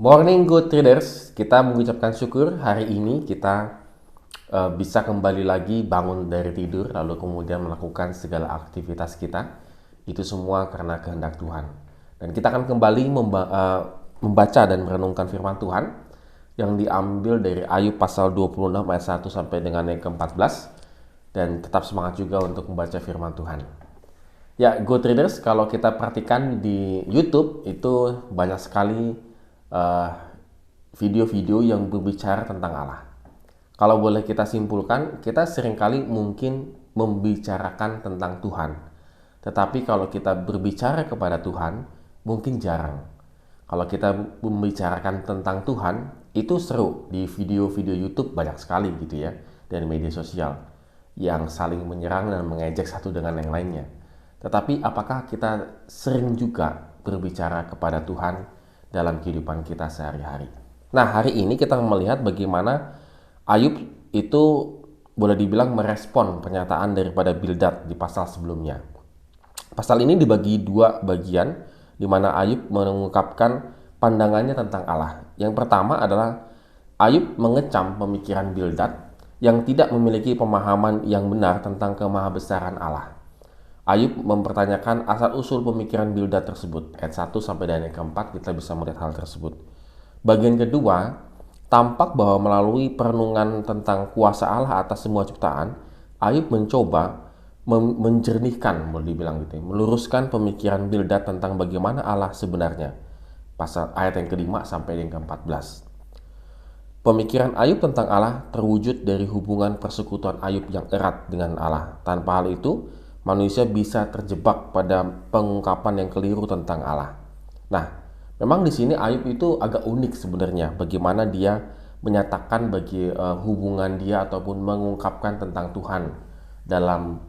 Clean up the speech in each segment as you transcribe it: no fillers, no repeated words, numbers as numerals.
Morning Good Traders, kita mengucapkan syukur hari ini kita bisa kembali lagi bangun dari tidur lalu kemudian melakukan segala aktivitas kita. Itu semua karena kehendak Tuhan. Dan kita akan kembali membaca dan merenungkan firman Tuhan yang diambil dari Ayub pasal 26 ayat 1 sampai dengan yang ke-14. Dan tetap semangat juga untuk membaca firman Tuhan. Ya, Good Traders, kalau kita perhatikan di YouTube itu banyak sekali video-video yang berbicara tentang Allah. Kalau boleh kita simpulkan, kita seringkali mungkin membicarakan tentang Tuhan. Tetapi kalau kita berbicara kepada Tuhan, mungkin jarang. Kalau kita membicarakan tentang Tuhan, itu seru. Di video-video YouTube banyak sekali gitu ya, dari media sosial yang saling menyerang dan mengejek satu dengan yang lainnya. Tetapi apakah kita sering juga berbicara kepada Tuhan dalam kehidupan kita sehari-hari? Nah, hari ini kita melihat bagaimana Ayub itu boleh dibilang merespon pernyataan daripada Bildad di pasal sebelumnya. Pasal ini dibagi dua bagian, di mana Ayub mengungkapkan pandangannya tentang Allah. Yang pertama adalah Ayub mengecam pemikiran Bildad yang tidak memiliki pemahaman yang benar tentang kemahabesaran Allah. Ayub mempertanyakan asal-usul pemikiran Bildad tersebut. Ayat 1 sampai dengan yang ke-4 kita bisa melihat hal tersebut. Bagian kedua, tampak bahwa melalui perenungan tentang kuasa Allah atas semua ciptaan, Ayub mencoba menjernihkan, boleh dibilang gitu, meluruskan pemikiran Bildad tentang bagaimana Allah sebenarnya. Pasal ayat yang ke-5 sampai yang ke-14. Pemikiran Ayub tentang Allah terwujud dari hubungan persekutuan Ayub yang erat dengan Allah. Tanpa hal itu, manusia bisa terjebak pada pengungkapan yang keliru tentang Allah. Nah, memang di sini Ayub itu agak unik sebenarnya bagaimana dia menyatakan hubungan dia ataupun mengungkapkan tentang Tuhan dalam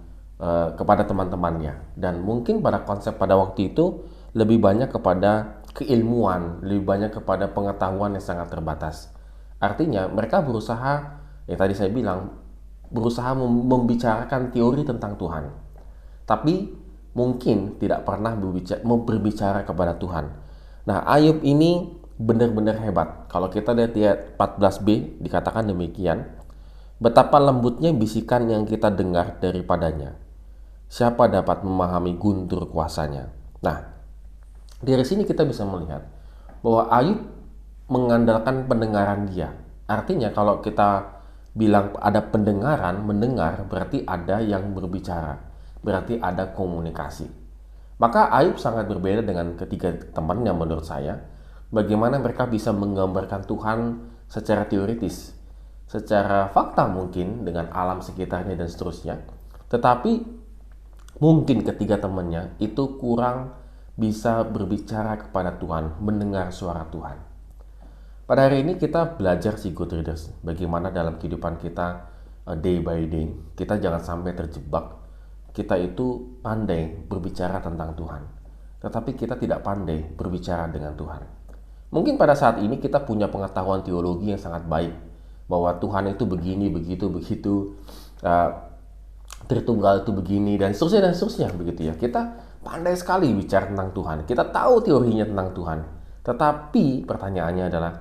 kepada teman-temannya. Dan mungkin pada konsep pada waktu itu lebih banyak kepada keilmuan, lebih banyak kepada pengetahuan yang sangat terbatas. Artinya mereka berusaha, yang tadi saya bilang, berusaha membicarakan teori tentang Tuhan. Tapi mungkin tidak pernah berbicara kepada Tuhan. Nah, Ayub ini benar-benar hebat. Kalau kita lihat di ayat 14b dikatakan demikian, betapa lembutnya bisikan yang kita dengar daripadanya. Siapa dapat memahami guntur kuasanya? Nah, dari sini kita bisa melihat bahwa Ayub mengandalkan pendengaran dia. Artinya kalau kita bilang ada pendengaran, mendengar berarti ada yang berbicara. Berarti ada komunikasi. Maka Ayub sangat berbeda dengan ketiga temannya menurut saya. Bagaimana mereka bisa menggambarkan Tuhan secara teoritis, secara fakta mungkin dengan alam sekitarnya dan seterusnya. Tetapi mungkin ketiga temannya itu kurang bisa berbicara kepada Tuhan, mendengar suara Tuhan. Pada hari ini kita belajar Good Traders, bagaimana dalam kehidupan kita day by day, kita jangan sampai terjebak. Kita itu pandai berbicara tentang Tuhan, tetapi kita tidak pandai berbicara dengan Tuhan. Mungkin pada saat ini kita punya pengetahuan teologi yang sangat baik, bahwa Tuhan itu begini, begitu, Tritunggal itu begini, dan seterusnya begitu ya. Kita pandai sekali bicara tentang Tuhan, kita tahu teorinya tentang Tuhan. Tetapi pertanyaannya adalah,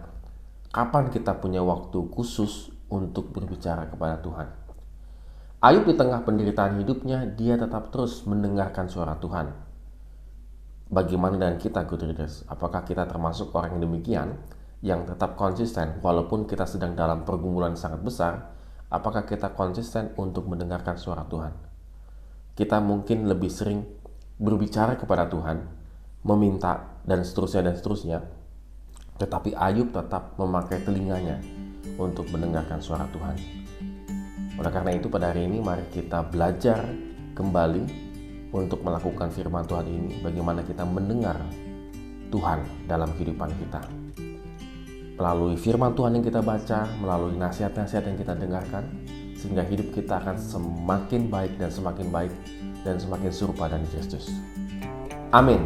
kapan kita punya waktu khusus untuk berbicara kepada Tuhan? Ayub di tengah penderitaan hidupnya, dia tetap terus mendengarkan suara Tuhan. Bagaimana dengan kita, Good Traders? Apakah kita termasuk orang yang demikian, yang tetap konsisten walaupun kita sedang dalam pergumulan sangat besar? Apakah kita konsisten untuk mendengarkan suara Tuhan? Kita mungkin lebih sering berbicara kepada Tuhan, meminta, dan seterusnya. Tetapi Ayub tetap memakai telinganya untuk mendengarkan suara Tuhan. Oleh karena itu pada hari ini mari kita belajar kembali untuk melakukan firman Tuhan ini. Bagaimana kita mendengar Tuhan dalam kehidupan kita. Melalui firman Tuhan yang kita baca, melalui nasihat-nasihat yang kita dengarkan. Sehingga hidup kita akan semakin baik dan semakin serupa dengan Kristus. Amin.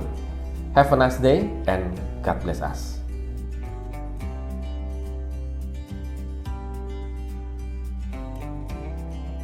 Have a nice day and God bless us.